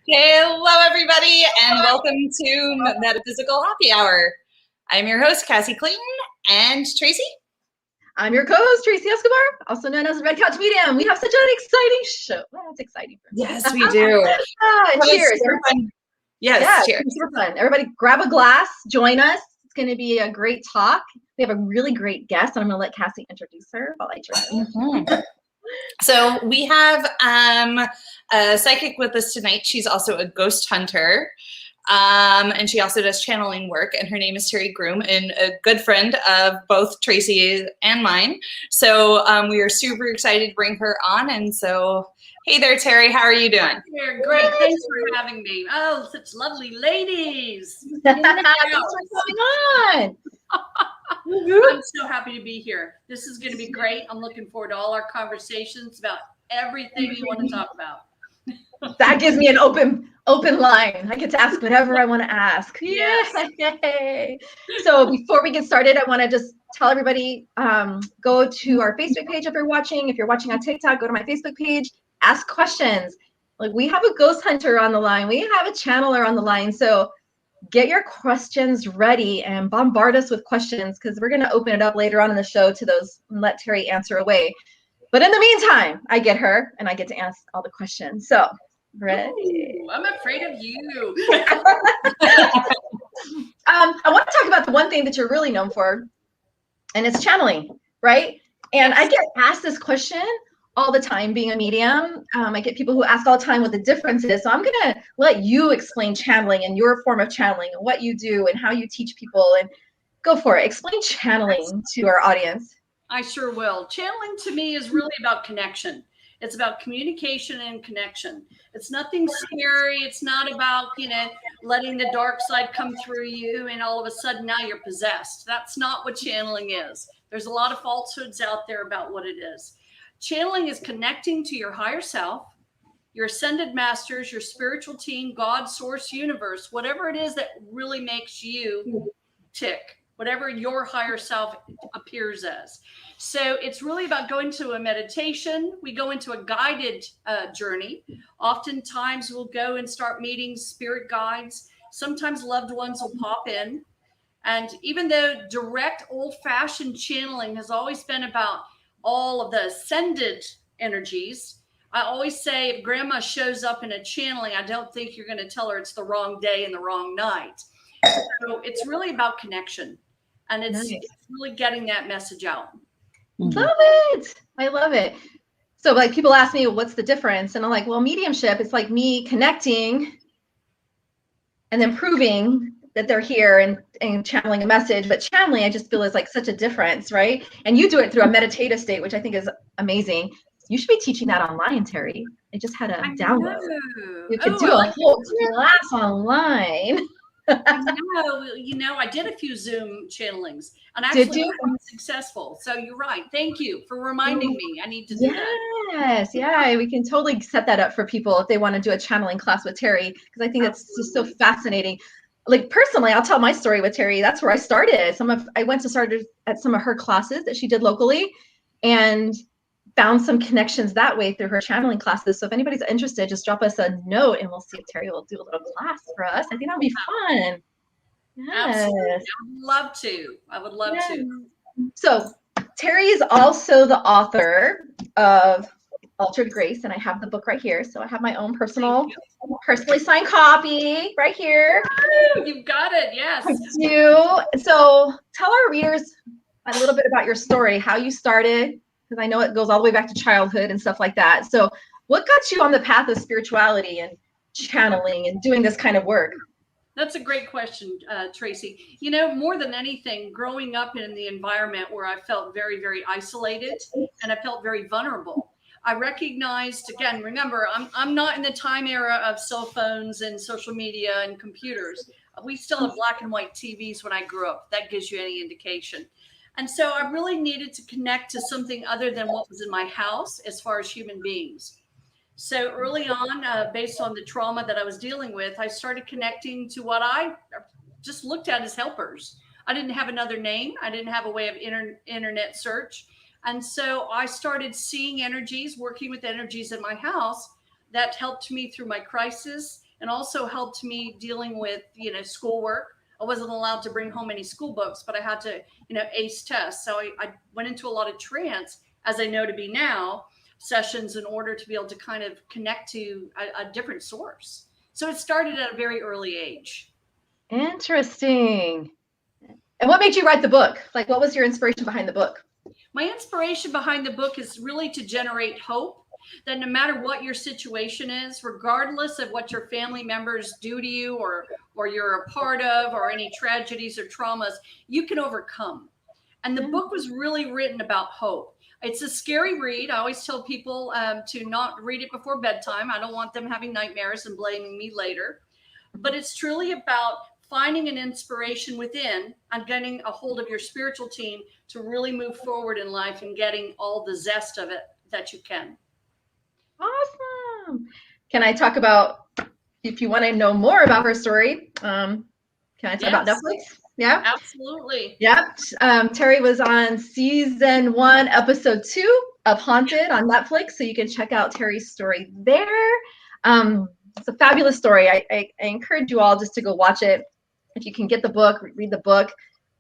Hello, everybody, and welcome to Metaphysical Happy Hour. I'm your host, Cassie Clayton, and Tracy. I'm your co-host, Tracey Escobar, also known as Red Couch Medium. We have such an exciting show. Well, it's exciting for me. Yes, we do. Cheers. Yes, cheers. Super fun. Everybody grab a glass, join us. It's going to be a great talk. We have a really great guest, and I'm going to let Cassie introduce her while I drink. Mm-hmm. So we have a psychic with us tonight. She's also a ghost hunter. And she also does channeling work, and her name is Terri Groom, and a good friend of both Tracy and mine. So we are super excited to bring her on. And so, hey there, Terri, how are you doing? Great. Thanks for having me. Oh, such lovely ladies. Thanks for coming on. I'm so happy to be here. This is going to be great. I'm looking forward to all our conversations about everything you want to talk about. That gives me an open line. I get to ask whatever I want to ask. Yes. Yay! So before we get started, I want to just tell everybody, go to our Facebook page if you're watching. If you're watching on TikTok, go to my Facebook page, ask questions. Like, we have a ghost hunter on the line. We have a channeler on the line. So get your questions ready and bombard us with questions, because we're going to open it up later on in the show to those and let Terri answer away. But in the meantime, I get her and I get to ask all the questions. So ready? Ooh, I'm afraid of you. I want to talk about the one thing that you're really known for, and it's channeling, right? And I get asked this question all the time being a medium. I get people who ask all the time what the difference is. So I'm going to let you explain channeling and your form of channeling and what you do and how you teach people, and go for it. Explain channeling to our audience. I sure will. Channeling to me is really about connection. It's about communication and connection. It's nothing scary. It's not about, letting the dark side come through you and all of a sudden now you're possessed. That's not what channeling is. There's a lot of falsehoods out there about what it is. Channeling is connecting to your higher self, your ascended masters, your spiritual team, God, source, universe, whatever it is that really makes you tick, whatever your higher self appears as. So it's really about going to a meditation. We go into a guided journey. Oftentimes we'll go and start meeting spirit guides. Sometimes loved ones will pop in. And even though direct old-fashioned channeling has always been about all of the ascended energies, I always say if grandma shows up in a channeling, I don't think you're going to tell her it's the wrong day and the wrong night. So it's really about connection. And it's really getting that message out. Love it. I love it. So like people ask me, what's the difference? And I'm like, well, mediumship, it's like me connecting and then proving that they're here and channeling a message. But channeling, I just feel is like such a difference, right? And you do it through a meditative state, which I think is amazing. You should be teaching that online, Terri. I just had a download. You could do a whole class online. I did a few Zoom channelings and actually I'm successful. So you're right. Thank you for reminding me. I need to do that. Yes. Yeah. We can totally set that up for people if they want to do a channeling class with Terri, because I think it's just so fascinating. Like personally, I'll tell my story with Terri. That's where I started. I went to start at some of her classes that she did locally and found some connections that way through her channeling classes. So if anybody's interested, just drop us a note and we'll see if Terri will do a little class for us. I think that'll be fun. Yes. Absolutely. I would love to. So Terri is also the author of Altered Grace, and I have the book right here. So I have my own personally signed copy right here. Oh, you've got it. Yes. I do. So tell our readers a little bit about your story, how you started, because I know it goes all the way back to childhood and stuff like that. So what got you on the path of spirituality and channeling and doing this kind of work? That's a great question, Tracy. More than anything, growing up in the environment where I felt very, very isolated and I felt very vulnerable, I recognized, again, remember, I'm not in the time era of cell phones and social media and computers. We still have black and white TVs when I grew up. That gives you any indication. And so I really needed to connect to something other than what was in my house as far as human beings. So early on, based on the trauma that I was dealing with, I started connecting to what I just looked at as helpers. I didn't have another name. I didn't have a way of internet search. And so I started seeing energies, working with energies in my house that helped me through my crisis, and also helped me dealing with, schoolwork. I wasn't allowed to bring home any school books, but I had to, ace tests. So I went into a lot of trance, as I know to be now, sessions in order to be able to kind of connect to a different source. So it started at a very early age. Interesting. And what made you write the book? Like, what was your inspiration behind the book? My inspiration behind the book is really to generate hope that no matter what your situation is, regardless of what your family members do to you or you're a part of, or any tragedies or traumas, you can overcome. And the book was really written about hope. It's a scary read. I always tell people to not read it before bedtime. I don't want them having nightmares and blaming me later. But it's truly about finding an inspiration within and getting a hold of your spiritual team to really move forward in life and getting all the zest of it that you can. Awesome. Can I talk about, if you want to know more about her story, can I talk about Netflix? Yeah, absolutely. Yep. Terri was on season 1, episode 2 of Haunted on Netflix. So you can check out Terri's story there. It's a fabulous story. I encourage you all just to go watch it. If you can get the book, read the book.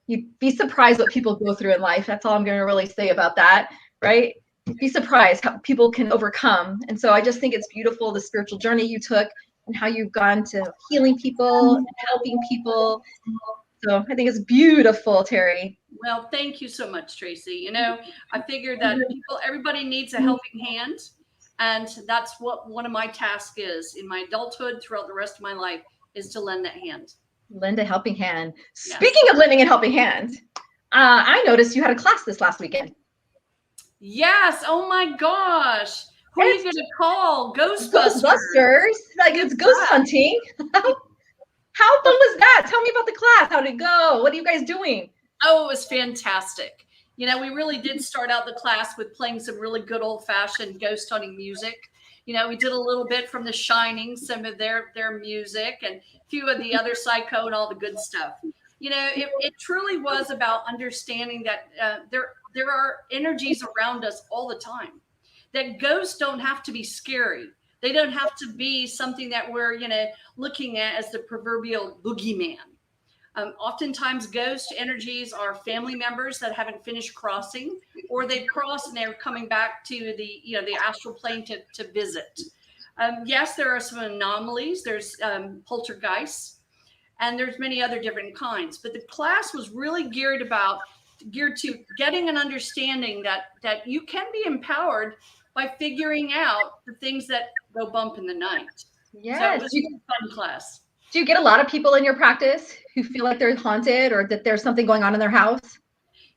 You'd be surprised what people go through in life. That's all I'm going to really say about that, right? You'd be surprised how people can overcome. And so I just think it's beautiful, the spiritual journey you took and how you've gone to healing people and helping people. So I think it's beautiful, Terri. Well, thank you so much, Tracey. I figured that everybody needs a helping hand. And that's what one of my tasks is in my adulthood throughout the rest of my life, is to lend that hand. Lend a helping hand. Yes. Speaking of lending a helping hand, I noticed you had a class this last weekend. Yes. Oh my gosh. Who are you going to call? Ghostbusters. Like, it's ghost hunting. How fun was that? Tell me about the class. How did it go? What are you guys doing? Oh, it was fantastic. We really did start out the class with playing some really good old-fashioned ghost hunting music. We did a little bit from The Shining, some of their music, and a few of the other Psycho and all the good stuff. It truly was about understanding that there are energies around us all the time. That ghosts don't have to be scary. They don't have to be something that we're, looking at as the proverbial boogeyman. Oftentimes ghost energies are family members that haven't finished crossing, or they've crossed and they're coming back to the astral plane to visit. Yes, there are some anomalies. There's poltergeists, and there's many other different kinds. But the class was really geared to getting an understanding that you can be empowered by figuring out the things that go bump in the night. Yes. So it was a fun class. Do you get a lot of people in your practice who feel like they're haunted or that there's something going on in their house?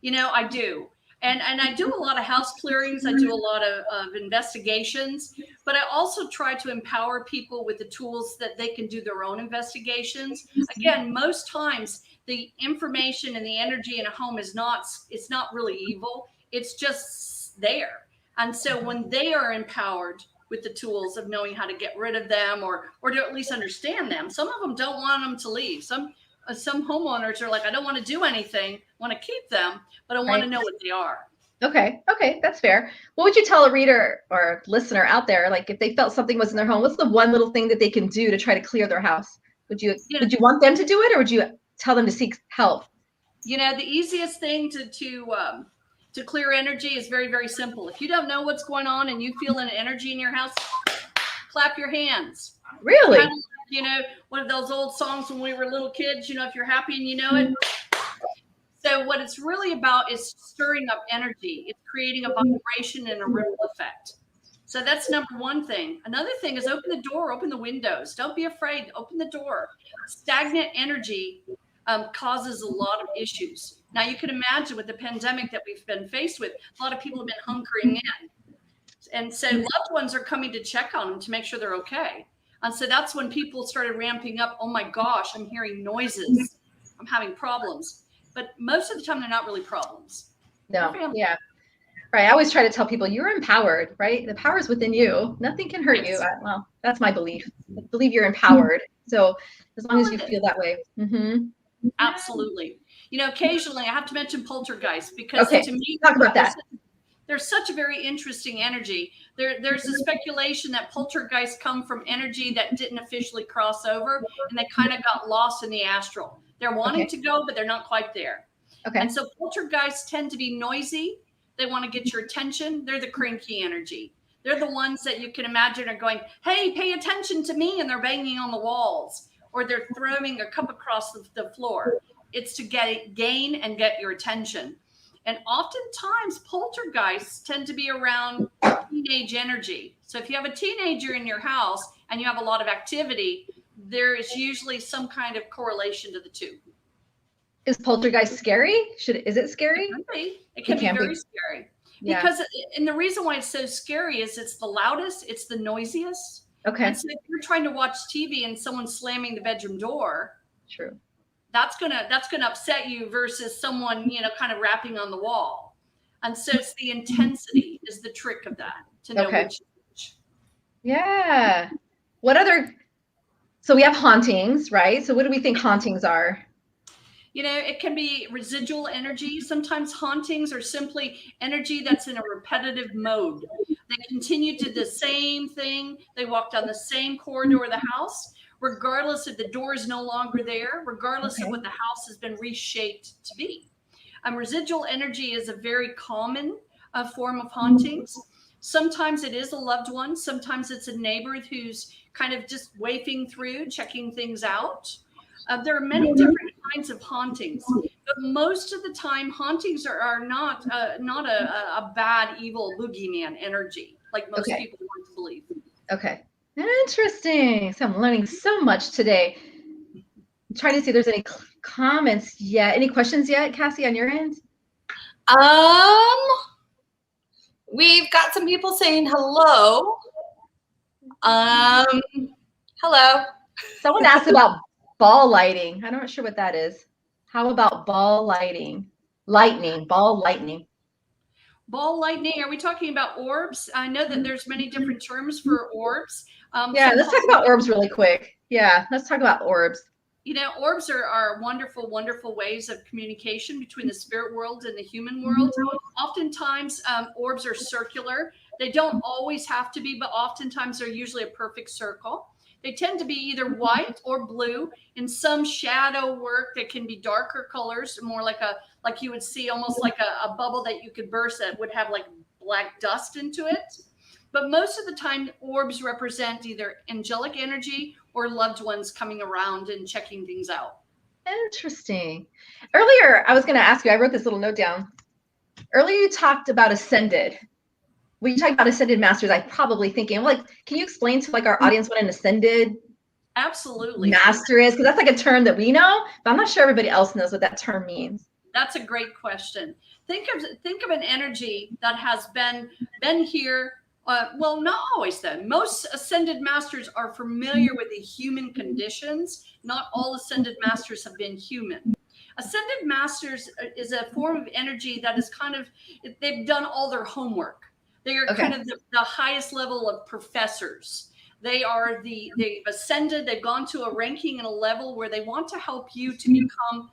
I do. And I do a lot of house clearings. I do a lot of investigations, but I also try to empower people with the tools that they can do their own investigations. Again, most times the information and the energy in a home it's not really evil. It's just there. And so when they are empowered with the tools of knowing how to get rid of them or to at least understand them. Some of them don't want them to leave. Some homeowners are like, I don't want to do anything, want to keep them, but I want to know what they are. Okay, that's fair. What would you tell a reader or listener out there, like if they felt something was in their home, what's the one little thing that they can do to try to clear their house? Would you want them to do it, or would you tell them to seek help? The easiest thing to clear energy is very, very simple. If you don't know what's going on and you feel an energy in your house, clap your hands. Really? Kind of, one of those old songs when we were little kids, if you're happy and you know it. So what it's really about is stirring up energy. It's creating a vibration and a ripple effect. So that's number one thing. Another thing is open the door, open the windows. Don't be afraid. Open the door. Stagnant energy causes a lot of issues. Now, you can imagine with the pandemic that we've been faced with, a lot of people have been hunkering in. And so loved ones are coming to check on them to make sure they're okay. And so that's when people started ramping up. Oh, my gosh, I'm hearing noises. I'm having problems. But most of the time, they're not really problems. No, yeah. Right. I always try to tell people you're empowered, right? The power is within you. Nothing can hurt you. Well, that's my belief. I believe you're empowered. So as long as you feel that way. Mm-hmm. Absolutely. Occasionally I have to mention poltergeist because to me, talk about that. They're such a very interesting energy. There's a speculation that poltergeists come from energy that didn't officially cross over, and they kind of got lost in the astral. They're wanting to go, but they're not quite there. Okay. And so poltergeists tend to be noisy. They want to get your attention. They're the cranky energy. They're the ones that you can imagine are going, hey, pay attention to me, and they're banging on the walls, or they're throwing a cup across the floor. It's to gain and get your attention. And oftentimes poltergeists tend to be around teenage energy. So if you have a teenager in your house and you have a lot of activity, there is usually some kind of correlation to the two. Is poltergeist scary? Is it scary? It can be very scary. Yeah. Because, and the reason why it's so scary is it's the loudest, it's the noisiest. Okay. And so if you're trying to watch TV and someone's slamming the bedroom door, true, that's gonna upset you versus someone, you know, kind of rapping on the wall. And so it's the intensity is the trick of that, to know which. Yeah. What other? So we have hauntings, right? So what do we think hauntings are? You know, it can be residual energy. Sometimes hauntings are simply energy that's in a repetitive mode. They continue to do the same thing. They walk down the same corridor of the house, regardless if the door is no longer there, regardless of what the house has been reshaped to be. Residual energy is a very common form of hauntings. Sometimes it is a loved one. Sometimes it's a neighbor who's kind of just wafting through, checking things out. There are many different kinds of hauntings, but most of the time, hauntings are not a bad, evil boogeyman energy, like most people want to believe. Okay, interesting. So I'm learning so much today. I'm trying to see if there's any comments yet. Any questions yet, Cassie, on your end? We've got some people saying hello. Hello. Someone asked about ball lighting. I'm not sure what that is. How about ball lighting? Ball lightning. Ball lightning. Are we talking about orbs? I know that there's many different terms for orbs. Yeah, let's talk about orbs really quick. Yeah, let's talk about orbs. You know, orbs are wonderful, wonderful ways of communication between the spirit world and the human world. Oftentimes, orbs are circular. They don't always have to be, but oftentimes they're usually a perfect circle. They tend to be either white or blue. In some shadow work, that can be darker colors, more like you would see almost like a bubble that you could burst that would have like black dust into it. But most of the time, orbs represent either angelic energy or loved ones coming around and checking things out. Interesting. Earlier, I was going to ask you, I wrote this little note down. Earlier, you talked about ascended. When you talk about ascended masters, I'm probably thinking, like, can you explain to like our audience what an ascended master is? Because that's like a term that we know, but I'm not sure everybody else knows what that term means. That's a great question. Think of an energy that has been here. Well, not always then. Most ascended masters are familiar with the human conditions. Not all ascended masters have been human. Ascended masters is a form of energy that is kind of, they've done all their homework. They are kind of the highest level of professors. They've ascended, they've gone to a ranking and a level where they want to help you to become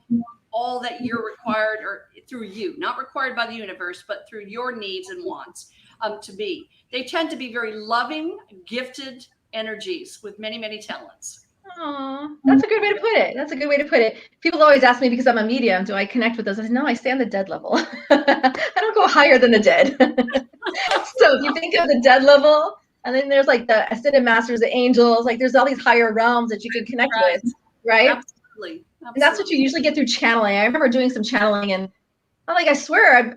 all that you're required, or through you, not required by the universe, but through your needs and wants to be. They tend to be very loving, gifted energies with many, many talents. Oh, that's a good way to put it. That's a good way to put it. People always ask me, because I'm a medium, do I connect with those? I said, no, I stay on the dead level. I don't go higher than the dead. So if you think of the dead level, and then there's like the ascended masters, the angels, like there's all these higher realms that you can connect with, right? Absolutely. And that's what you usually get through channeling. I remember doing some channeling, and I'm like, I swear,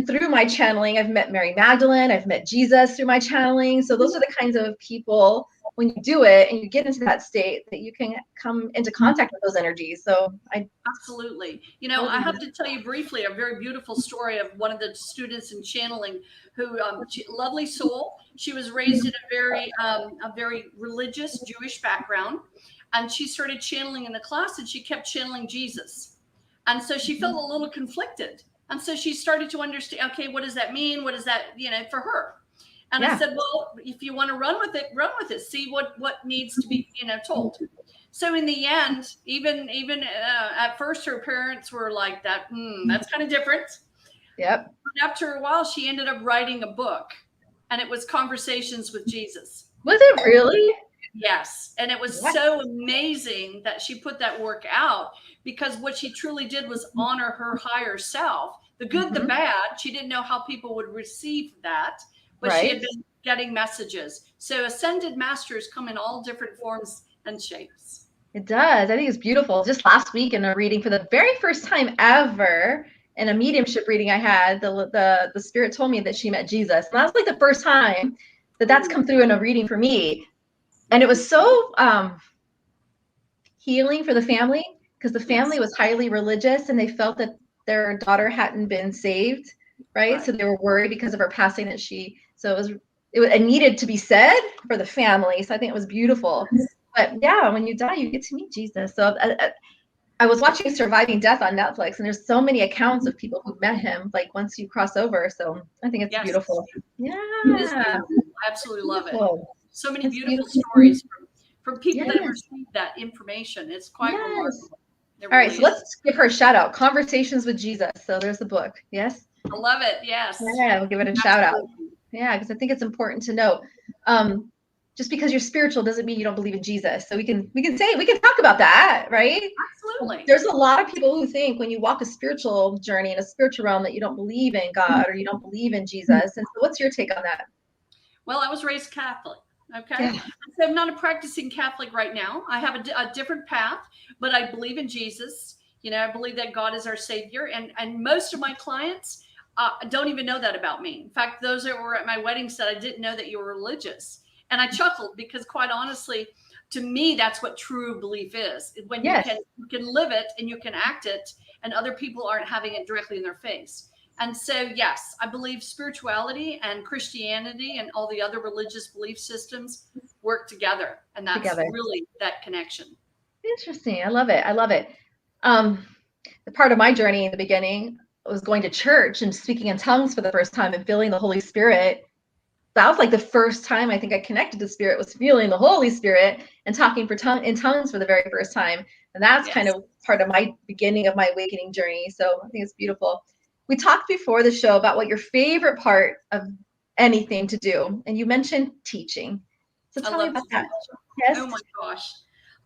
through my channeling, I've met Mary Magdalene, I've met Jesus through my channeling. So those are the kinds of people, when you do it and you get into that state, that you can come into contact with those energies. So absolutely. You know, I have to tell you briefly a very beautiful story of one of the students in channeling who, lovely soul. She was raised in a very religious Jewish background, and she started channeling in the class, and she kept channeling Jesus. And so she felt a little conflicted. And so she started to understand, okay, what does that mean? What is that, for her? And I said, well, if you want to run with it, see what needs to be, told. So in the end, even at first, her parents were like that, that's kind of different. Yep. But after a while, she ended up writing a book, and it was Conversations with Jesus. Was it really? Yes. And it was What? so amazing that she put that work out, because what she truly did was honor her higher self, the good, the bad. She didn't know how people would receive that, but she had been getting messages. So ascended masters come in all different forms and shapes. It does. I think it's beautiful. Just last week in a reading, for the very first time ever, in a mediumship reading I had, the spirit told me that she met Jesus. And that was like the first time that that's come through in a reading for me. And it was so healing for the family, because the family was highly religious and they felt that their daughter hadn't been saved, right? So they were worried because of her passing that it needed to be said for the family. So I think it was beautiful. But yeah, when you die, you get to meet Jesus. So I was watching Surviving Death on Netflix, and there's so many accounts of people who met him, like once you cross over. So I think it's beautiful. Yeah. It is beautiful. I absolutely love it. So many beautiful beautiful. stories from people that received that information. It's quite remarkable. All right, so let's give her a shout out. Conversations with Jesus. So there's the book. Yes. I love it. Yes. Yeah, we'll give it a shout out. Yeah, because I think it's important to know. Just because you're spiritual doesn't mean you don't believe in Jesus. So we can talk about that, right? Absolutely. There's a lot of people who think when you walk a spiritual journey in a spiritual realm that you don't believe in God or you don't believe in Jesus. And so what's your take on that? Well, I was raised Catholic. Okay. Yeah. So I'm not a practicing Catholic right now. I have a different path, but I believe in Jesus. You know, I believe that God is our savior. And most of my clients don't even know that about me. In fact, those that were at my wedding said, I didn't know that you were religious. And I chuckled because, quite honestly, to me, that's what true belief is. When you can live it and you can act it, and other people aren't having it directly in their face. And so, yes, I believe spirituality and Christianity and all the other religious belief systems work together. And that's really that connection. Interesting. I love it. I love it. The part of my journey in the beginning was going to church and speaking in tongues for the first time and feeling the Holy Spirit. That was like the first time I think I connected to spirit, was feeling the Holy Spirit and talking in tongues for the very first time. And that's kind of part of my beginning of my awakening journey. So I think it's beautiful. We talked before the show about what your favorite part of anything to do. And you mentioned teaching. So tell me about that. Yes. Oh my gosh.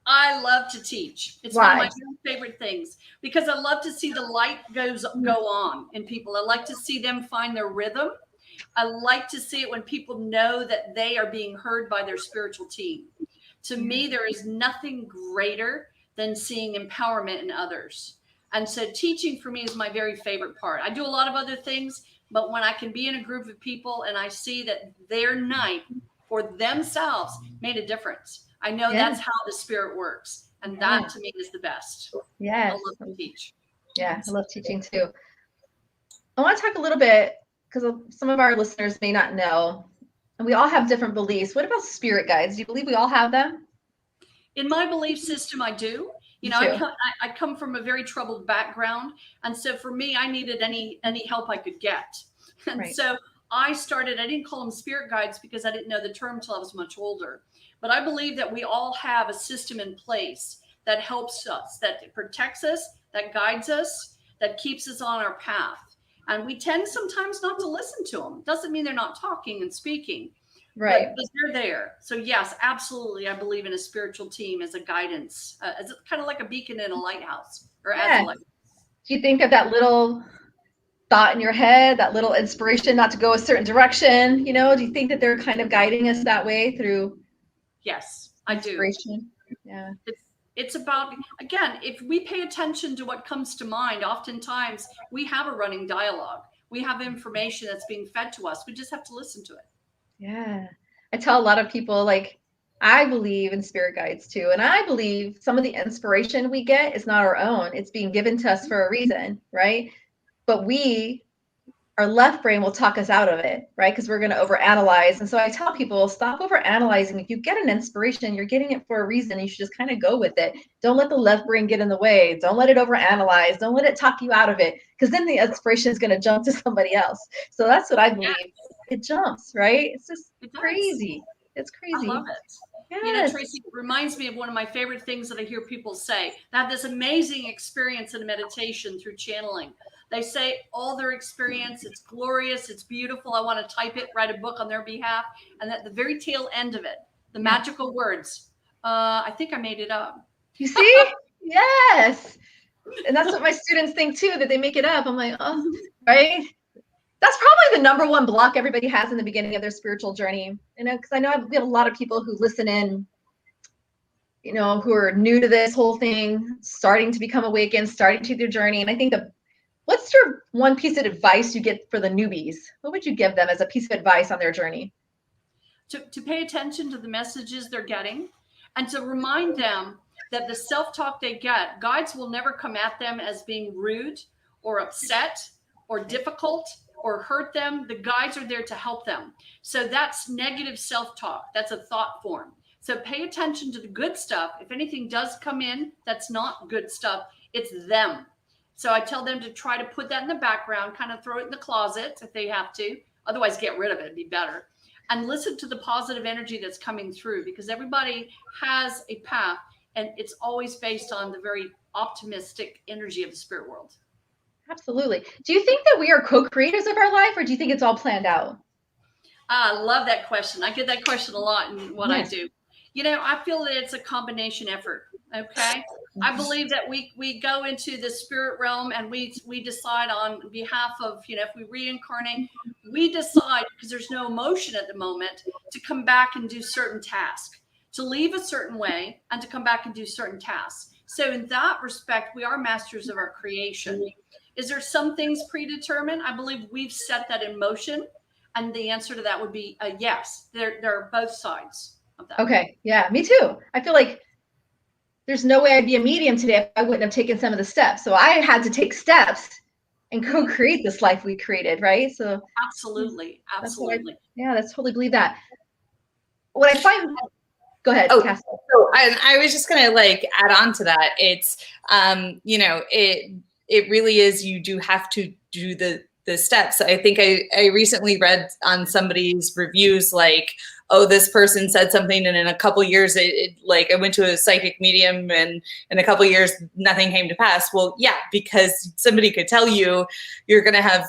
I love to teach. It's one of my favorite things, because I love to see the light go on in people. I like to see them find their rhythm. I like to see it when people know that they are being heard by their spiritual team. To me, there is nothing greater than seeing empowerment in others. And so teaching for me is my very favorite part. I do a lot of other things, but when I can be in a group of people and I see that their night for themselves made a difference, I know that's how the spirit works. And that to me is the best. Yes. I love to teach. Yeah, I love teaching too. I want to talk a little bit, because some of our listeners may not know, and we all have different beliefs. What about spirit guides? Do you believe we all have them? In my belief system, I do. You know, I come from a very troubled background. And so for me, I needed any help I could get. And so I didn't call them spirit guides because I didn't know the term till I was much older. But I believe that we all have a system in place that helps us, that protects us, that guides us, that keeps us on our path. And we tend sometimes not to listen to them. Doesn't mean they're not talking and speaking, but they're there. So yes, absolutely. I believe in a spiritual team as a guidance, as kind of like a beacon in a lighthouse, or as a lighthouse. Do you think that little thought in your head, that little inspiration not to go a certain direction, do you think that they're kind of guiding us that way through? Yes, I do. Yeah. It's about, again, if we pay attention to what comes to mind, oftentimes we have a running dialogue. We have information that's being fed to us. We just have to listen to it. Yeah. I tell a lot of people, like, I believe in spirit guides too. And I believe some of the inspiration we get is not our own. It's being given to us for a reason, right? But our left brain will talk us out of it, right? Because we're going to overanalyze. And so I tell people, stop overanalyzing. If you get an inspiration, you're getting it for a reason. You should just kind of go with it. Don't let the left brain get in the way. Don't let it overanalyze. Don't let it talk you out of it, because then the inspiration is going to jump to somebody else. So that's what I believe. It jumps, right? It's just crazy. It's crazy. I love it. Yes. You know, Tracey, it reminds me of one of my favorite things that I hear people say. They have this amazing experience in meditation through channeling, They say all their experience, it's glorious, it's beautiful. I want to type it, write a book on their behalf. And at the very tail end of it, the magical words, I think I made it up. You see? Yes. And that's what my students think too, that they make it up. I'm like, oh, right? That's probably the number one block everybody has in the beginning of their spiritual journey. You know, because I know we have a lot of people who listen in, you know, who are new to this whole thing, starting to become awakened, starting to their journey. And I think what's your one piece of advice you get for the newbies? What would you give them as a piece of advice on their journey? To pay attention to the messages they're getting, and to remind them that the self-talk they get, guides will never come at them as being rude or upset or difficult or hurt them. The guides are there to help them. So that's negative self-talk. That's a thought form. So pay attention to the good stuff. If anything does come in that's not good stuff, it's them. So I tell them to try to put that in the background, kind of throw it in the closet if they have to. Otherwise, get rid of it. It'd be better. And listen to the positive energy that's coming through, because everybody has a path, and it's always based on the very optimistic energy of the spirit world. Absolutely. Do you think that we are co-creators of our life, or do you think it's all planned out? I love that question. I get that question a lot in what I do. You know, I feel that it's a combination effort. Okay. I believe that we go into the spirit realm and we decide on behalf of, you know, if we reincarnate, we decide, because there's no emotion at the moment, to come back and do certain tasks, to leave a certain way and to come back and do certain tasks. So in that respect, we are masters of our creation. Is there some things predetermined? I believe we've set that in motion. And the answer to that would be a yes. There are both sides of that. Okay. Yeah, me too. I feel like there's no way I'd be a medium today if I wouldn't have taken some of the steps. So I had to take steps and co-create this life we created, right? So absolutely. That's totally believe that. What I find, go ahead, Cassie. So I was just gonna like add on to that. It's you know, it really is, you do have to do the steps. I think I recently read on somebody's reviews, like, oh, this person said something, and in a couple years, like I went to a psychic medium, and in a couple years, nothing came to pass. Well, yeah, because somebody could tell you you're going to have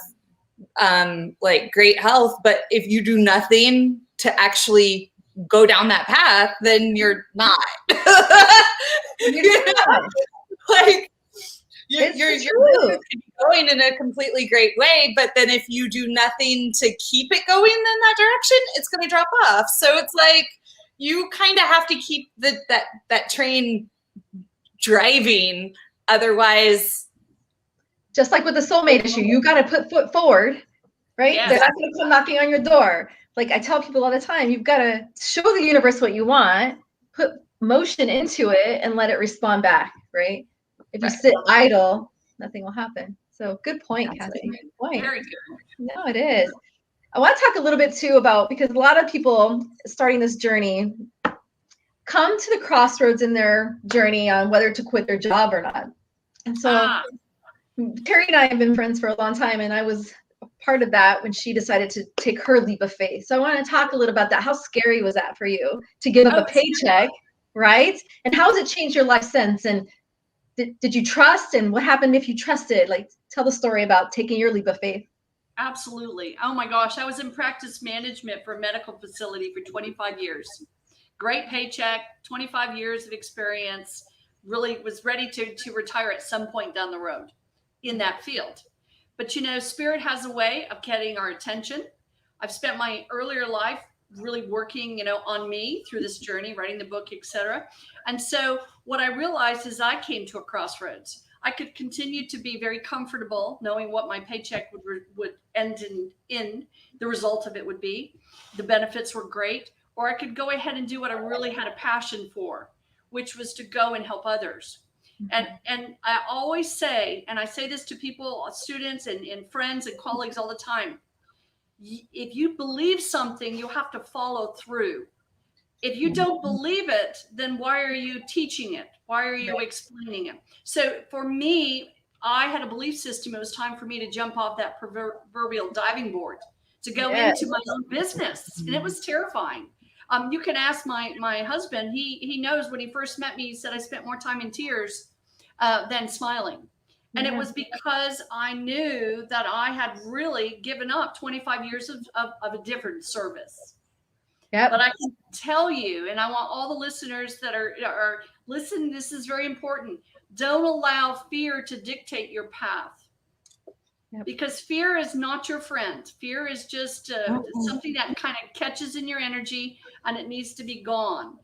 like great health, but if you do nothing to actually go down that path, then you're not. You know? Like, you're going in a completely great way, but then if you do nothing to keep it going in that direction, it's going to drop off. So it's like you kind of have to keep that train driving, otherwise. Just like with the soulmate issue, you got to put foot forward, right? Yes. They're not going to come knocking on your door. Like I tell people all the time, you've got to show the universe what you want, put motion into it, and let it respond back, right? If you sit idle, nothing will happen. So good point, Cassie. Good point. Very good. No, it is. I want to talk a little bit too about, because a lot of people starting this journey come to the crossroads in their journey on whether to quit their job or not. And so Terri and I have been friends for a long time, and I was a part of that when she decided to take her leap of faith. So I want to talk a little about that. How scary was that for you to give up a paycheck, right? And how has it changed your life since? And did you trust, and what happened if you trusted? Like, tell the story about taking your leap of faith. Absolutely. Oh my gosh. I was in practice management for a medical facility for 25 years. Great paycheck, 25 years of experience, really was ready to retire at some point down the road in that field. But you know, spirit has a way of getting our attention. I've spent my earlier life really working, you know, on me through this journey, writing the book, etc. And so what I realized is I came to a crossroads. I could continue to be very comfortable knowing what my paycheck would end in the result of it would be. The benefits were great. Or I could go ahead and do what I really had a passion for, which was to go and help others. And I always say, and I say this to people, students and friends and colleagues all the time, if you believe something, you have to follow through. If you don't believe it, then why are you teaching it? Why are you explaining it? So for me, I had a belief system. It was time for me to jump off that proverbial diving board, to go into my own business. And it was terrifying. You can ask my husband. He knows when he first met me, he said I spent more time in tears than smiling. And it was because I knew that I had really given up 25 years of a different service. Yep. But I can tell you, and I want all the listeners that are listen, this is very important. Don't allow fear to dictate your path. Yep. Because fear is not your friend. Fear is just something that kind of catches in your energy, and it needs to be gone.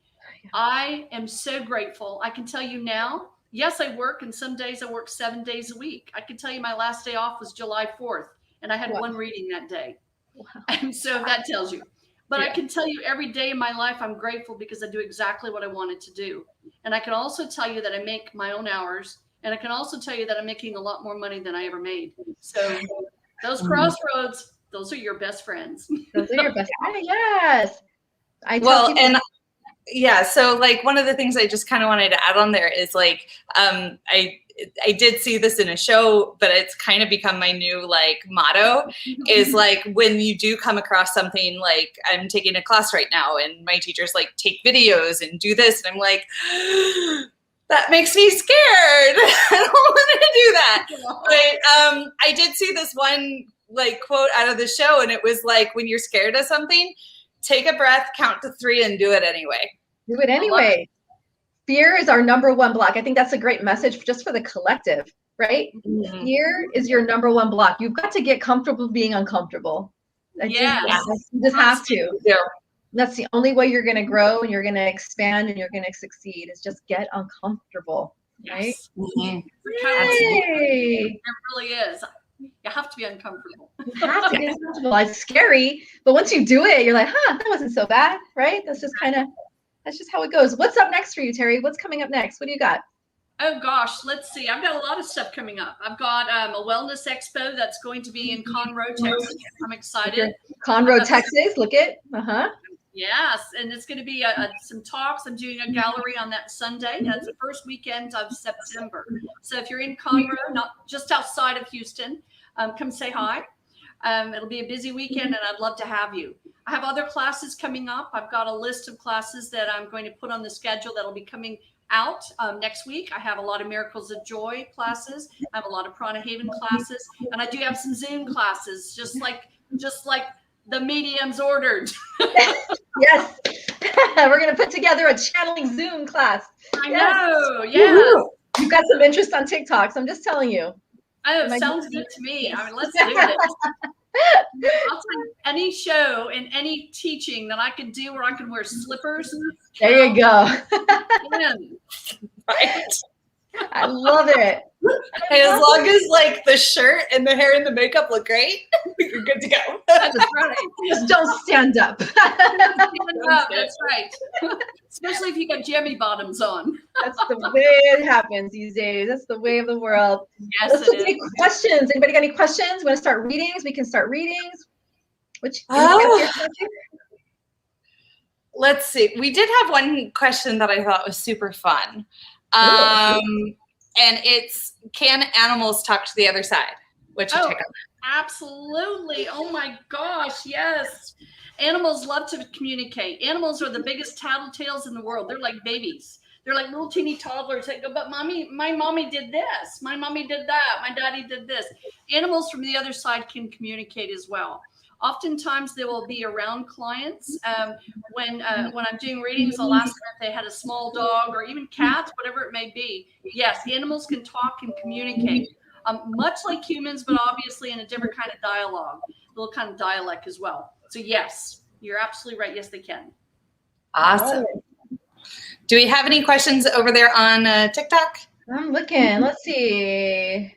I am so grateful. I can tell you now, yes, I work, and some days I work 7 days a week. I can tell you my last day off was July 4th, and I had one reading that day. Wow. And so that tells you. But I can tell you every day in my life, I'm grateful because I do exactly what I wanted to do. And I can also tell you that I make my own hours. And I can also tell you that I'm making a lot more money than I ever made. So those crossroads, those are your best friends. Those are your best friends. Yes. So like one of the things I just kind of wanted to add on there is like, I did see this in a show, but it's kind of become my new like motto is like, when you do come across something, like I'm taking a class right now and my teacher's like, take videos and do this. And I'm like, that makes me scared. I don't want to do that. But I did see this one like quote out of the show, and it was like, when you're scared of something, take a breath, count to 3, and do it anyway. Do it anyway. Fear is our number one block. I think that's a great message just for the collective, right? Mm-hmm. Fear is your number one block. You've got to get comfortable being uncomfortable. You just have to. Yeah. That's the only way you're going to grow and you're going to expand and you're going to succeed, is just get uncomfortable, right? Mm-hmm. It really is. You have to be uncomfortable. You have to get uncomfortable. It's scary, but once you do it, you're like, that wasn't so bad, right? That's just how it goes. What's up next for you, Terri? What's coming up next? What do you got? Oh gosh, let's see. I've got a lot of stuff coming up. I've got a wellness expo that's going to be in Conroe, Texas. I'm excited. Conroe, Texas. Look it. Yes, and it's going to be some talks. I'm doing a gallery on that Sunday. That's the first weekend of September. So if you're in Conroe, not just outside of Houston, come say hi. It'll be a busy weekend, and I'd love to have you. I have other classes coming up. I've got a list of classes that I'm going to put on the schedule that'll be coming out next week. I have a lot of Miracles of Joy classes. I have a lot of Prana Haven classes, and I do have some Zoom classes, just like the mediums ordered. Yes. We're going to put together a channeling Zoom class. I know. Yeah. You've got some interest on TikTok, so I'm just telling you. Oh, sounds good to me. I mean, let's do it. I'll take any show and any teaching that I could do where I can wear slippers. There you go. Right. I love it. Hey, as long as like the shirt and the hair and the makeup look great, you're good to go. That's right. Just don't stand up. That's right. Especially if you got jammy bottoms on. That's the way it happens these days. That's the way of the world. Yes, Let's take questions. Anybody got any questions? Want to start readings? We can start readings. Let's see. We did have one question that I thought was super fun. And it's, can animals talk to the other side? What's your take on that? Absolutely. Oh my gosh, yes. Animals love to communicate. Animals are the biggest tattletales in the world. They're like babies. They're like little teeny toddlers that go, but mommy, my mommy did this. My mommy did that. My daddy did this. Animals from the other side can communicate as well. Oftentimes they will be around clients. When I'm doing readings, I'll ask them if they had a small dog or even cats, whatever it may be. Yes, the animals can talk and communicate, much like humans, but obviously in a different kind of dialogue, a little kind of dialect as well. So yes, you're absolutely right. Yes, they can. Awesome. Do we have any questions over there on TikTok? I'm looking. Let's see.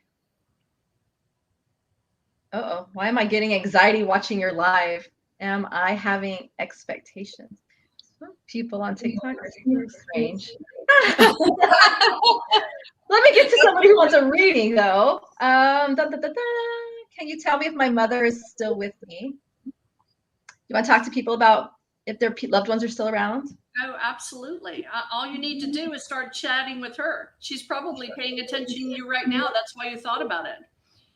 Uh-oh, why am I getting anxiety watching your live? Am I having expectations? Some people on TikTok are super strange. Let me get to somebody who wants a reading, though. Can you tell me if my mother is still with me? You want to talk to people about if their loved ones are still around? Oh, absolutely. All you need to do is start chatting with her. She's probably paying attention to you right now. That's why you thought about it.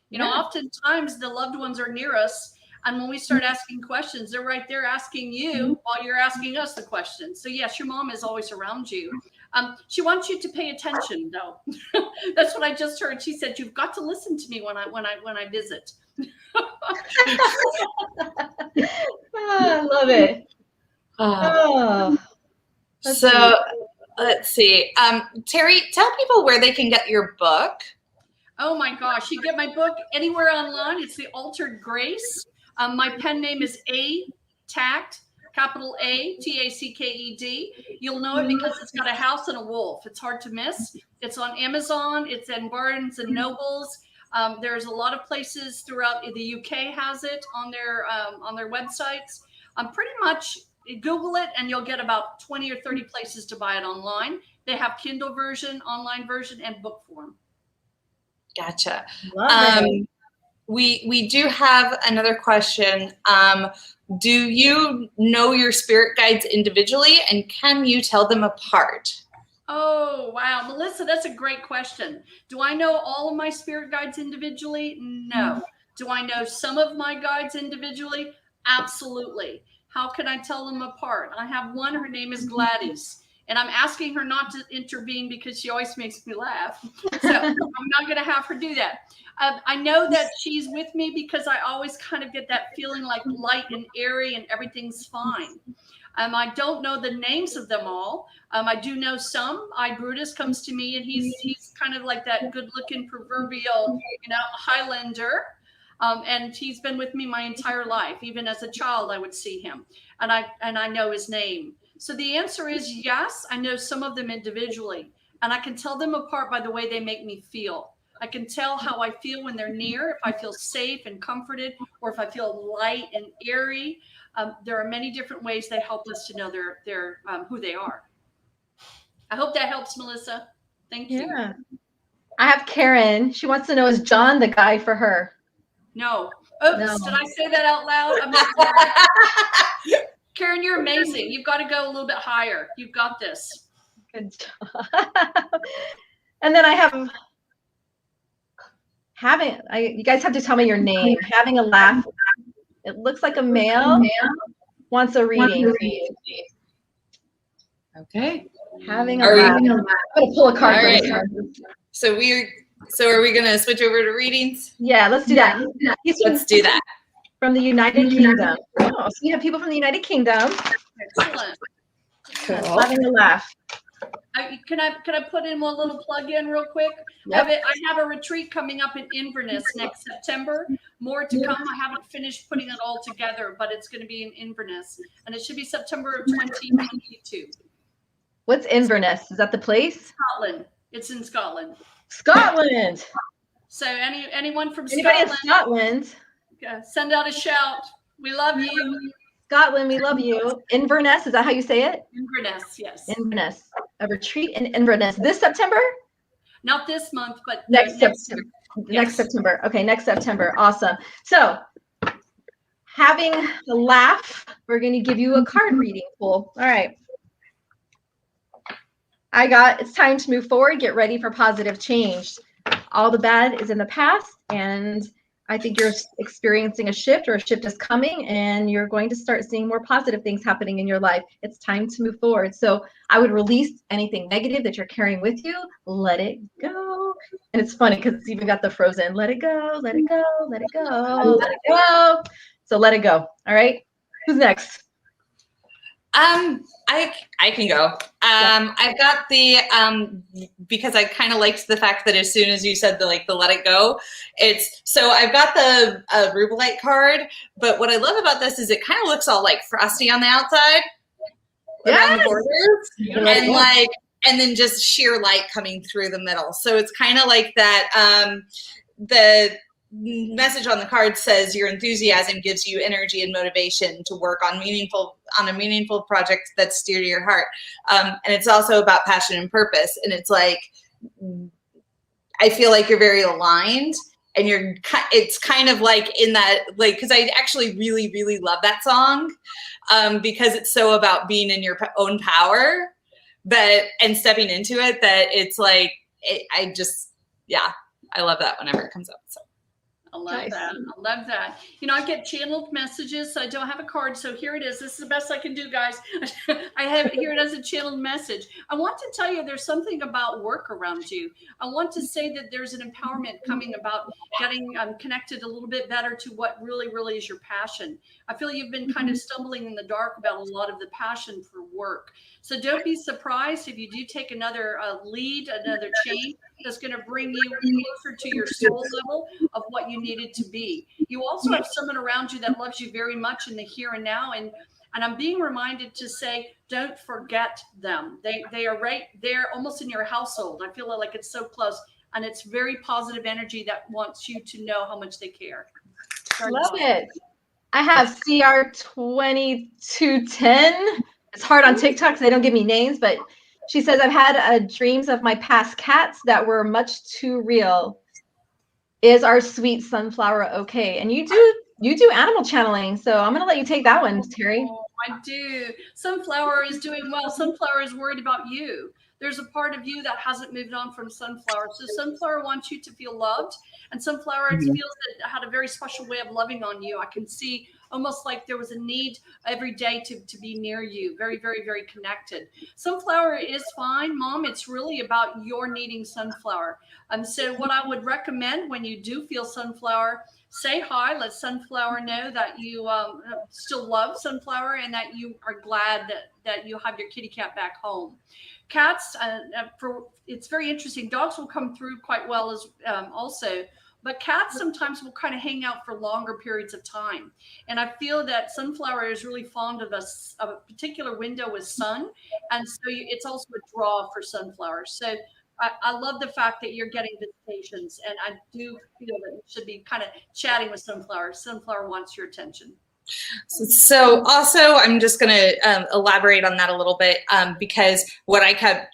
You know, oftentimes the loved ones are near us. And when we start asking questions, they're right there asking you while you're asking us the questions. So yes, your mom is always around you. She wants you to pay attention, though. That's what I just heard. She said, "You've got to listen to me when I visit." I love it. Oh, so let's see. Terri, tell people where they can get your book. Oh my gosh, you get my book anywhere online. It's The Altered Grace. My pen name is Tact, capital A-T-A-C-K-E-D. You'll know it because it's got a house and a wolf. It's hard to miss. It's on Amazon. It's in Barnes and Nobles. There's a lot of places throughout the UK has it on their websites. Pretty much Google it and you'll get about 20 or 30 places to buy it online. They have Kindle version, online version, and book form. Gotcha. love it. We do have another question. Do you know your spirit guides individually, and can you tell them apart? Oh, wow. Melissa, that's a great question. Do I know all of my spirit guides individually? No. Do I know some of my guides individually? Absolutely. How can I tell them apart? I have one, her name is Gladys, and I'm asking her not to intervene because she always makes me laugh. So I'm not going to have her do that. I know that she's with me because I always kind of get that feeling like light and airy and everything's fine. I don't know the names of them all. I do know some. Brutus comes to me and he's kind of like that good looking proverbial, Highlander. And he's been with me my entire life. Even as a child, I would see him and I know his name. So the answer is yes, I know some of them individually, and I can tell them apart by the way they make me feel. I can tell how I feel when they're near, if I feel safe and comforted, or if I feel light and airy. There are many different ways they help us to know their who they are. I hope that helps, Melissa. Thank you. Yeah. I have Karen. She wants to know, is John the guy for her? No. Oops, No. Did I say that out loud? I'm sorry. Karen, you're amazing. You've got to go a little bit higher. You've got this. Good job. And then I have you guys have to tell me your name. Having a laugh. It looks like a male wants a reading. Okay. Having a laugh. I'm gonna pull a card. All for right. this one. So are we gonna switch over to readings? Yeah, let's do that. Let's do that. From the United Kingdom. Oh, so we have people from the United Kingdom. Excellent. Cool. Having a laugh. Can I put in one little plug in real quick? Yep. I have a retreat coming up in Inverness next September. More to come. I haven't finished putting it all together, but it's going to be in Inverness, and it should be September of 2022. What's Inverness? Is that the place? Scotland. It's in Scotland. Scotland. So anyone from Anybody in Scotland, Scotland? send out a shout. We love you. Scotland, we love you. Inverness, is that how you say it? Inverness, yes. Inverness. A retreat in Inverness. This September? Not this month, but Next September. Yes. Next September. Okay, next September. Awesome. So, having a laugh, we're going to give you a card reading pool. All right. It's time to move forward. Get ready for positive change. All the bad is in the past, and I think you're experiencing a shift, or a shift is coming, and you're going to start seeing more positive things happening in your life. It's time to move forward. So I would release anything negative that you're carrying with you. Let it go. And it's funny because it's even got the frozen. Let it go, let it go, let it go, let it go. So let it go. All right. Who's next? I can go. I've got the because I kind of liked the fact that as soon as you said the let it go, so I've got the Rubelite card, but what I love about this is it kind of looks all like frosty on the outside, around the borders, and then just sheer light coming through the middle. So it's kind of like that. The message on the card says your enthusiasm gives you energy and motivation to work on a meaningful project that's dear to your heart, and it's also about passion and purpose. And it's like, I feel like you're very aligned, and it's kind of like in that, because I actually really, really love that song, because it's so about being in your own power, and stepping into it, that it's like, I love that whenever it comes up. So. I love Nice. that. I love that. You know, I get channeled messages, so I don't have a card. So here it is. This is the best I can do, guys. I have it here as a channeled message. I want to tell you there's something about work around you. I want to say that there's an empowerment coming about getting connected a little bit better to what really, really is your passion. I feel you've been kind of stumbling in the dark about a lot of the passion for work. So don't be surprised if you do take another lead, another change that's going to bring you closer to your soul level of what you needed to be. You also have someone around you that loves you very much in the here and now. And I'm being reminded to say, don't forget them. They are right there almost in your household. I feel like it's so close. And it's very positive energy that wants you to know how much they care. Love it. I have CR2210. It's hard on TikTok because they don't give me names, but she says, I've had dreams of my past cats that were much too real. Is our sweet sunflower okay? And you do animal channeling, so I'm gonna let you take that one, Terri. Oh, I do. Sunflower is doing well. Sunflower is worried about you. There's a part of you that hasn't moved on from Sunflower. So Sunflower wants you to feel loved, and Sunflower feels that it had a very special way of loving on you. I can see almost like there was a need every day to be near you. Very, very, very connected. Sunflower is fine, Mom. It's really about your needing Sunflower. So what I would recommend when you do feel Sunflower, say hi. Let Sunflower know that you still love Sunflower and that you are glad that you have your kitty cat back home. Cats, it's very interesting. Dogs will come through quite well as also, but cats sometimes will kind of hang out for longer periods of time. And I feel that Sunflower is really fond of a particular window with sun, and so it's also a draw for Sunflower. So I love the fact that you're getting visitations, and I do feel that you should be kind of chatting with Sunflower. Sunflower wants your attention. So also, I'm just going to elaborate on that a little bit because what I feel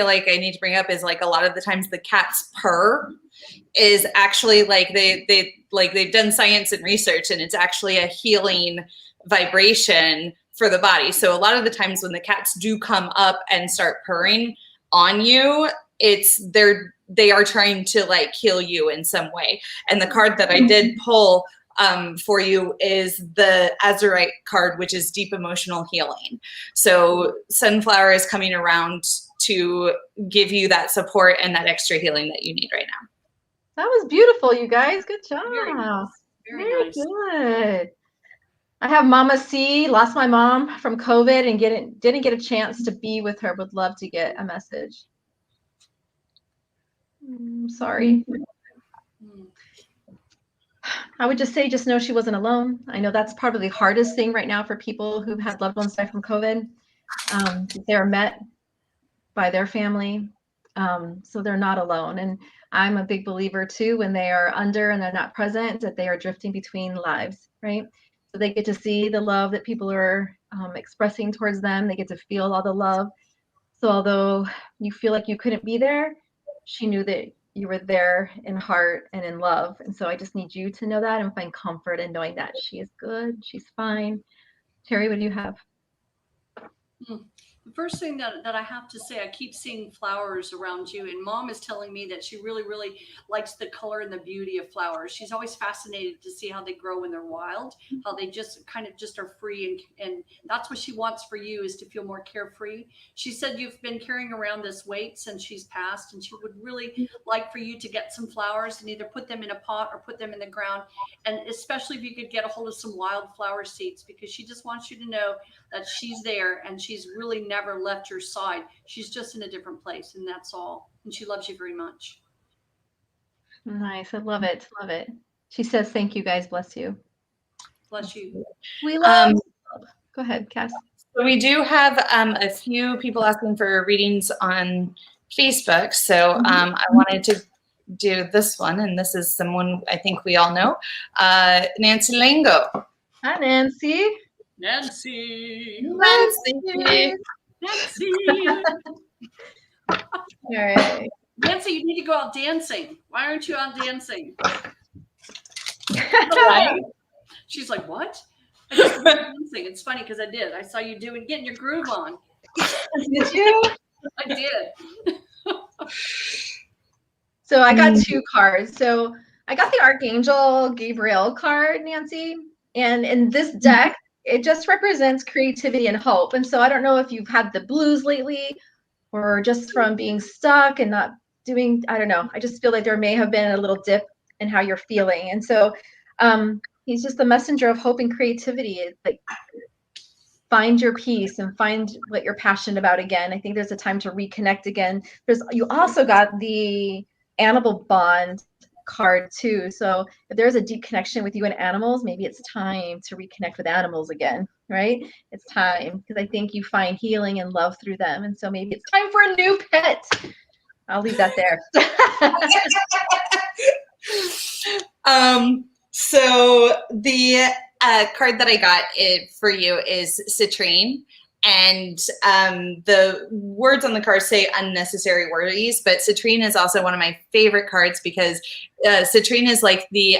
like I need to bring up is like a lot of the times the cat's purr is actually like they've done science and research, and it's actually a healing vibration for the body. So a lot of the times when the cats do come up and start purring on you, they are trying to like heal you in some way. And the card that I did pull for you is the Azurite card, which is deep emotional healing. So Sunflower is coming around to give you that support and that extra healing that you need right now. That was beautiful, you guys. Good job. Very nice. Very nice. Good. I have Mama C, lost my mom from COVID and didn't get a chance to be with her. Would love to get a message. Sorry. I would just say, just know she wasn't alone. I know that's probably the hardest thing right now for people who've had loved ones die from COVID. They're met by their family, so they're not alone. And I'm a big believer too, when they are under and they're not present, that they are drifting between lives, right? So they get to see the love that people are expressing towards them. They get to feel all the love. So although you feel like you couldn't be there, she knew that you were there in heart and in love. And so I just need you to know that and find comfort in knowing that she is good, she's fine. Terri, what do you have? The first thing that I have to say, I keep seeing flowers around you, and Mom is telling me that she really, really likes the color and the beauty of flowers. She's always fascinated to see how they grow when they're wild, how they just kind of just are free, and that's what she wants for you, is to feel more carefree. She said you've been carrying around this weight since she's passed, and she would really like for you to get some flowers and either put them in a pot or put them in the ground, and especially if you could get a hold of some wildflower seeds, because she just wants you to know that she's there and she's really never left your side. She's just in a different place, and that's all. And she loves you very much. Nice. I love it. Love it. She says, thank you guys. Bless you. Bless you. We love Go ahead, Cass. So we do have a few people asking for readings on Facebook. So I wanted to do this one, and this is someone I think we all know, Nancy Lango. Hi, Nancy. Nancy. Nancy. Nancy. All right. Nancy, you need to go out dancing. Why aren't you out dancing? She's like, what? I just went dancing. It's funny because I did. I saw you getting your groove on. Did you? I did. So I got two cards. So I got the Archangel Gabriel card, Nancy. And in this deck, it just represents creativity and hope. And so I don't know if you've had the blues lately or just from being stuck and not doing, I don't know. I just feel like there may have been a little dip in how you're feeling. And so he's just the messenger of hope and creativity. It's like, find your peace and find what you're passionate about again. I think there's a time to reconnect again. You also got the animal bond card too. So if there's a deep connection with you and animals, maybe it's time to reconnect with animals again, right? It's time, because I think you find healing and love through them. And so maybe it's time for a new pet. I'll leave that there. So the card that I got for you is citrine. And the words on the card say unnecessary worries, but citrine is also one of my favorite cards because citrine is like the,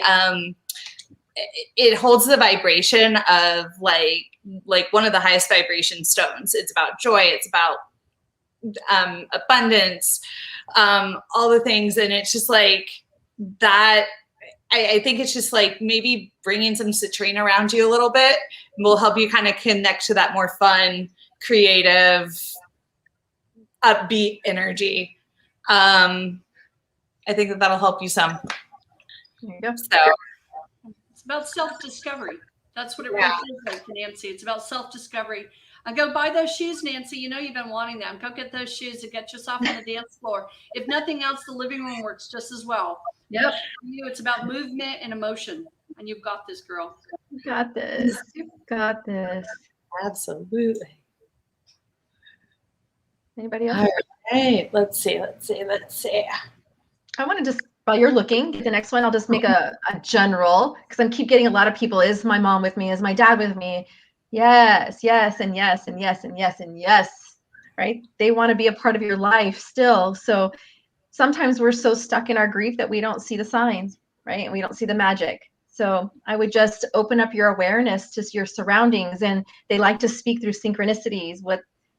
it holds the vibration of like one of the highest vibration stones. It's about joy. It's about abundance, all the things. And it's just like that. I think it's just like maybe bringing some citrine around you a little bit will help you kind of connect to that more fun, creative, upbeat energy. I think that'll help you some. There you go. So it's about self-discovery. That's what it really feels like to Nancy. It's about self-discovery. Go buy those shoes, Nancy. You know you've been wanting them. Go get those shoes and get yourself on the dance floor. If nothing else, the living room works just as well. Yep. For you, it's about movement and emotion. And you've got this, girl. You got this. You got this. absolutely. Anybody else? All right. Let's see. I want to just, while you're looking, the next one, I'll just make a general, because I keep getting a lot of people, is my mom with me? Is my dad with me? Yes, yes, and yes, and yes, and yes, and yes, right? They want to be a part of your life still. So sometimes we're so stuck in our grief that we don't see the signs, right? And we don't see the magic. So I would just open up your awareness to your surroundings. And they like to speak through synchronicities.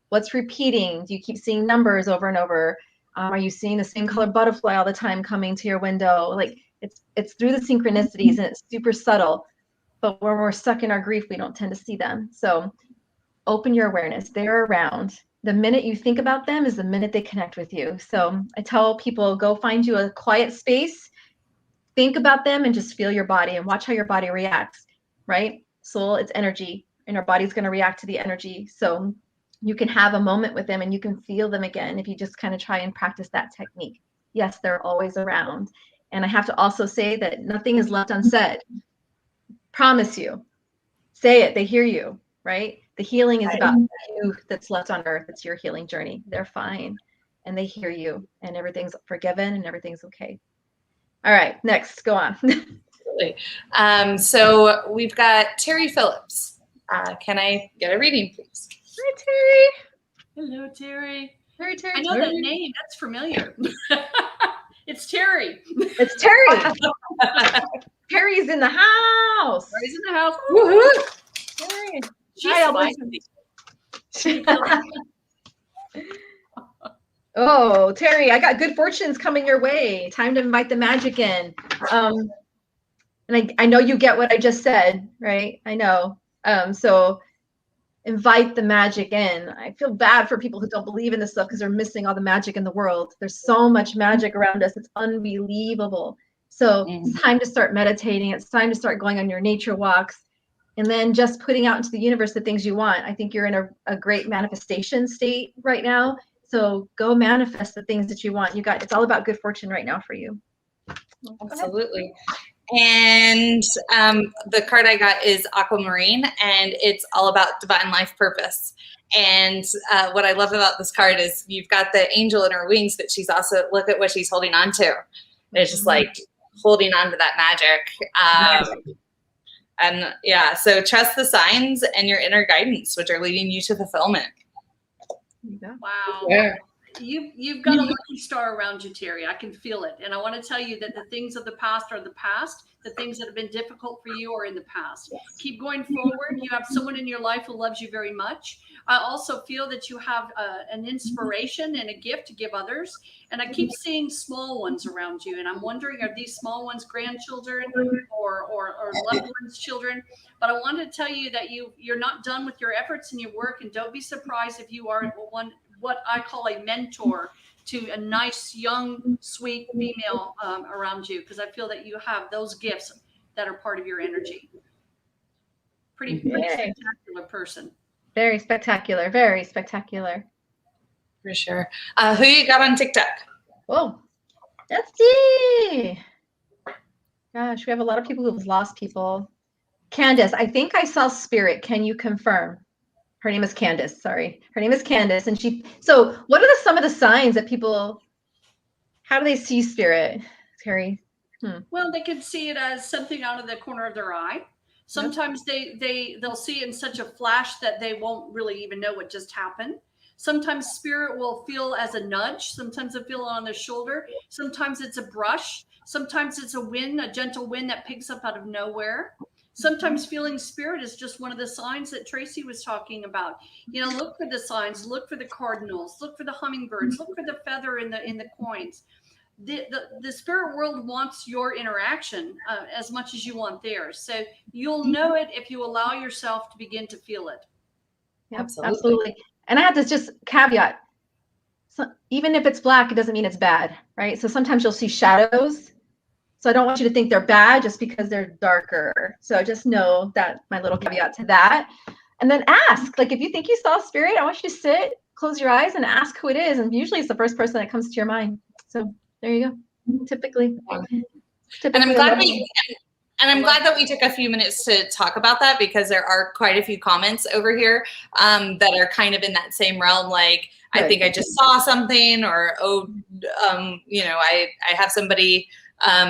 What's repeating? Do you keep seeing numbers over and over? Are you seeing the same color butterfly all the time coming to your window? Like it's through the synchronicities, and it's super subtle. But when we're stuck in our grief, we don't tend to see them. So open your awareness. They're around. The minute you think about them is the minute they connect with you. So I tell people, go find you a quiet space, think about them, and just feel your body and watch how your body reacts, right? Soul, it's energy, and our body's going to react to the energy. So you can have a moment with them and you can feel them again if you just kind of try and practice that technique. Yes, they're always around. And I have to also say that nothing is left unsaid. Promise you. Say it. They hear you, right? The healing is about you that's left on earth. It's your healing journey. They're fine. And they hear you. And everything's forgiven and everything's okay. All right. Next. Go on. So we've got Terri Phillips. Can I get a reading, please? Hi, Terri. Hello, Terri. Terri. I know that name. That's familiar. It's Terri. It's Terri. Terry's in the house. Terry's in the house. Woohoo! Terri. She's Oh, Terri, I got good fortunes coming your way. Time to invite the magic in. And I know you get what I just said, right? I know. So invite the magic in. I feel bad for people who don't believe in this stuff because they're missing all the magic in the world. There's so much magic around us. It's unbelievable. So it's time to start meditating. It's time to start going on your nature walks and then just putting out into the universe the things you want. I think you're in a great manifestation state right now. So go manifest the things that you want. It's all about good fortune right now for you. Absolutely. And the card I got is Aquamarine, and it's all about divine life purpose. And what I love about this card is you've got the angel in her wings, but she's also, look at what she's holding on to. And it's just like holding on to that magic. And yeah, so trust the signs and your inner guidance, which are leading you to fulfillment. Wow. Yeah. You've got a lucky star around you, Terri. I can feel it. And I want to tell you that the things of the past are the past. the things that have been difficult for you or in the past. Keep going forward. You have someone in your life who loves you very much. I also feel that you have an inspiration and a gift to give others. And I keep seeing small ones around you. And I'm wondering, are these small ones grandchildren or loved ones' children? But I wanted to tell you that you're not done with your efforts and your work. And don't be surprised if you are what I call a mentor to a nice, young, sweet female around you. Because I feel that you have those gifts that are part of your energy. Pretty spectacular person. Very spectacular. Very spectacular. For sure. Who you got on TikTok? Whoa. Let's see. Gosh, we have a lot of people who've lost people. Candace, I think I saw spirit. Can you confirm? Her name is Candace. Sorry. Her name is Candace. And so what are some of the signs that people, how do they see spirit, Terri? Well, they could see it as something out of the corner of their eye. Sometimes they'll see it in such a flash that they won't really even know what just happened. Sometimes spirit will feel as a nudge. Sometimes they'll feel it on their shoulder. Sometimes it's a brush. Sometimes it's a wind, a gentle wind that picks up out of nowhere. Sometimes feeling spirit is just one of the signs that Tracey was talking about. Look for the signs, look for the cardinals, look for the hummingbirds, look for the feather in the coins. The spirit world wants your interaction as much as you want theirs. So you'll know it if you allow yourself to begin to feel it. Yep, absolutely. And I have this just caveat. So even if it's black, it doesn't mean it's bad, right? So sometimes you'll see shadows. So I don't want you to think they're bad just because they're darker. So just know that, my little caveat to that. And then ask, like if you think you saw spirit, I want you to sit, close your eyes and ask who it is. And usually it's the first person that comes to your mind. So there you go. Typically. And I'm glad that we took a few minutes to talk about that, because there are quite a few comments over here that are kind of in that same realm. Like, I think I just saw something, or, I have somebody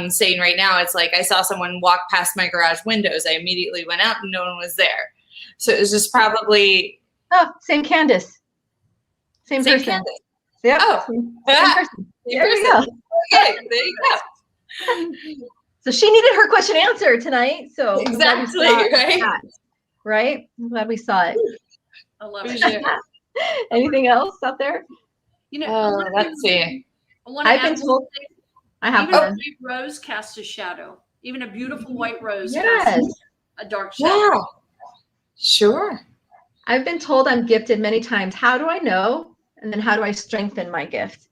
saying right now, it's like, I saw someone walk past my garage windows. I immediately went out and no one was there. So it was just probably. Oh, same Candace. Same person. Candace. Yep. Oh, same person. There you go. Okay, there you go. So she needed her question answered tonight. So exactly, right? I'm glad we saw it. I love it. Anything else out there? Let's see. I've been told. I have even a white rose casts a shadow. Even a beautiful white rose casts a dark shadow. Yeah. Sure. I've been told I'm gifted many times. How do I know? And then how do I strengthen my gift?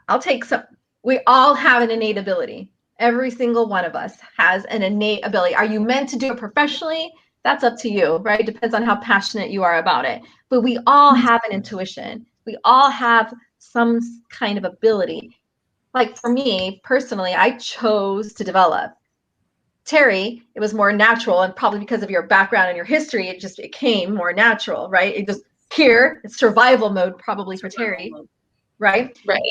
I'll take some. We all have an innate ability. Every single one of us has an innate ability. Are you meant to do it professionally? That's up to you, right? It depends on how passionate you are about it. But we all have an intuition. We all have some kind of ability. Like for me, personally, I chose to develop. Terri, it was more natural, and probably because of your background and your history, it came more natural, right? It just it's survival mode probably for Terri, right? Right.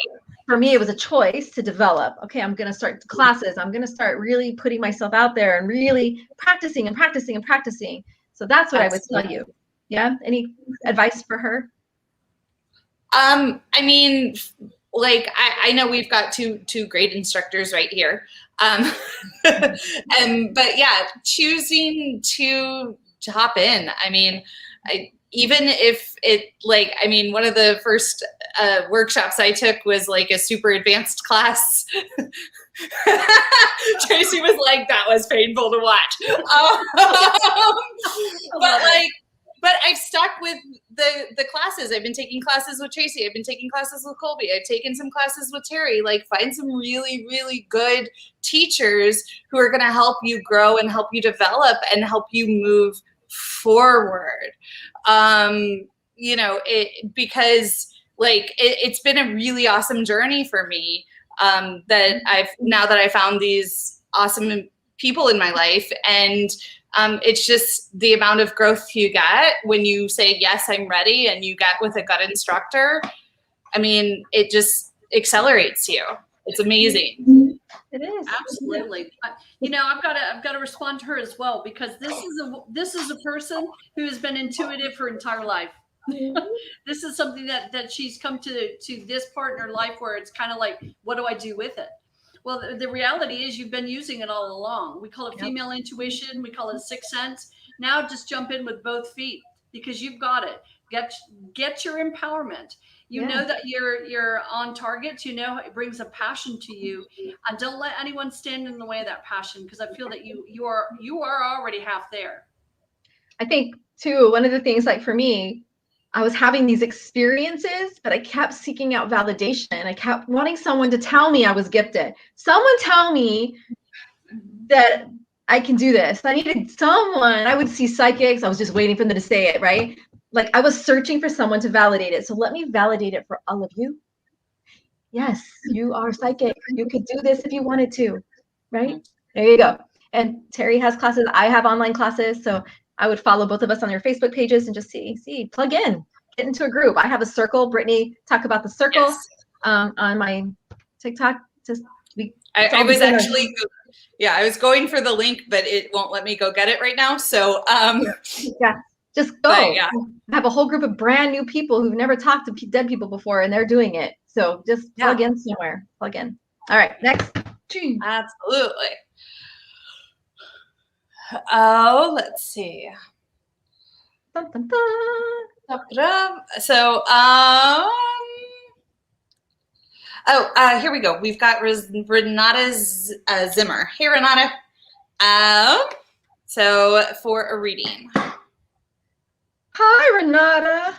For me, it was a choice to develop. Okay, I'm going to start classes. I'm going to start really putting myself out there and really practicing and practicing and practicing. So that's what I would tell you. Yeah. Any advice for her? I mean, like, I know we've got two great instructors right here. But yeah, choosing to hop in. I mean, even if one of the first workshops I took was like a super advanced class. Tracey was like, that was painful to watch. But I've stuck with the classes. I've been taking classes with Tracey. I've been taking classes with Colby. I've taken some classes with Terri. Like, find some really, really good teachers who are going to help you grow and help you develop and help you move forward. Because it's been a really awesome journey for me. That I found these awesome people in my life, and it's just the amount of growth you get when you say, yes, I'm ready, and you get with a gut instructor. I mean, it just accelerates you. It's amazing. It is. Absolutely. I've got to respond to her as well, because this is a person who has been intuitive her entire life. This is something that she's come to this part in her life where it's kind of like, what do I do with it? Well, the reality is you've been using it all along. We call it female intuition. We call it sixth sense. Now just jump in with both feet because you've got it. Get your empowerment. You know that you're on target. You know it brings a passion to you, and don't let anyone stand in the way of that passion, because I feel that you are already half there. I think too, one of the things, like for me, I was having these experiences, but I kept seeking out validation. I kept wanting someone to tell me I was gifted. Someone tell me that I can do this. I needed someone. I would see psychics. I was just waiting for them to say it, right? Like I was searching for someone to validate it. So let me validate it for all of you. Yes, you are psychic. You could do this if you wanted to, right? There you go. And Terri has classes. I have online classes. So I would follow both of us on your Facebook pages and just see, plug in, get into a group. I have a circle. Brittany, talk about the circle on my TikTok. I was actually, I was going for the link, but it won't let me go get it right now. So yeah, just go. Yeah. I have a whole group of brand new people who've never talked to dead people before, and they're doing it. So just plug in somewhere. Plug in. All right, next. Absolutely. Oh, let's see. Dun, dun, dun. So, here we go. We've got Renata Zimmer. Hey, Renata. So for a reading. Hi, Renata.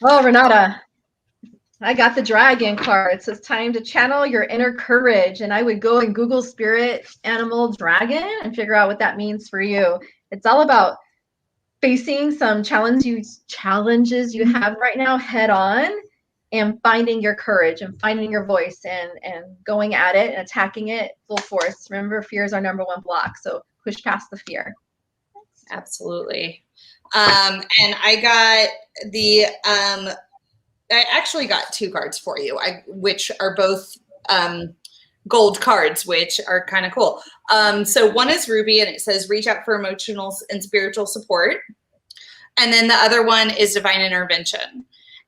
Oh, Renata, I got the dragon card. It says time to channel your inner courage. And I would go and Google spirit animal dragon and figure out what that means for you. It's all about facing some challenges you have right now head on and finding your courage and finding your voice and going at it and attacking it full force. Remember, fear is our number one block. So push past the fear. Absolutely. And I got I actually got two cards for you, which are both gold cards, which are kind of cool. So one is Ruby, and it says reach out for emotional and spiritual support. And then the other one is divine intervention.